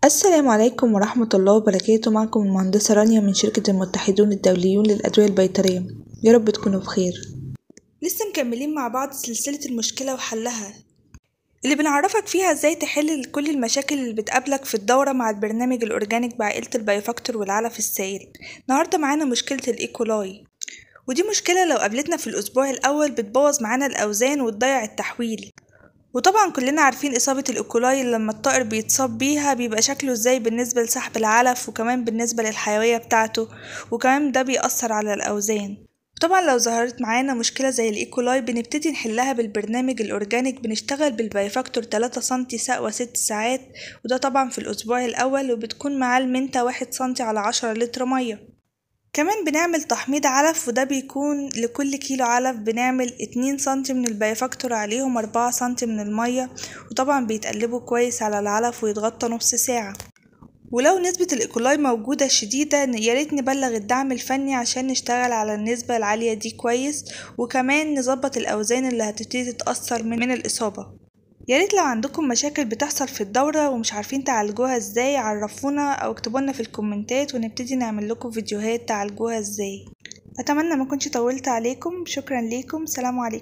السلام عليكم ورحمة الله وبركاته. معكم المهندسة رانيا من شركة المتحدون الدوليون للأدوية البيطرية. يا رب تكونوا بخير. لسه مكملين مع بعض سلسلة المشكلة وحلها اللي بنعرفك فيها ازاي تحل كل المشاكل اللي بتقابلك في الدورة مع البرنامج الأورجانيك بعائلة البايوفاكتور والعلف السائل. النهاردة معانا مشكلة الإيكولاي، ودي مشكلة لو قابلتنا في الأسبوع الأول بتبوظ معانا الأوزان وتضيع التحويل. وطبعا كلنا عارفين إصابة الإيكولاي لما الطائر بيتصاب بيها بيبقى شكله ازاي بالنسبة لسحب العلف وكمان بالنسبة للحيوية بتاعته، وكمان ده بيأثر على الأوزان. طبعا لو ظهرت معانا مشكلة زي الإيكولاي بنبتدي نحلها بالبرنامج الأورجانيك. بنشتغل بالبايوفاكتور 3 سنتي سقوة 6 ساعات، وده طبعا في الأسبوع الأول، وبتكون معاه المنتا 1 سنتي على 10 لتر مية. كمان بنعمل تحميض علف، وده بيكون لكل كيلو علف بنعمل 2 سنتي من البايوفاكتور عليهم 4 سنتي من المية، وطبعا بيتقلبوا كويس على العلف ويتغطى نص ساعة. ولو نسبة الإيكولاي موجودة شديدة ياريت نبلغ الدعم الفني عشان نشتغل على النسبة العالية دي كويس، وكمان نظبط الأوزان اللي هتبتدي تتأثر من الإصابة. ياريت لو عندكم مشاكل بتحصل في الدورة ومش عارفين تعالجوها ازاي عرفونا او اكتبولنا في الكومنتات ونبتدي نعمل لكم فيديوهات تعالجوها ازاي. اتمنى ما كنتش طولت عليكم. شكرا ليكم. سلام عليكم.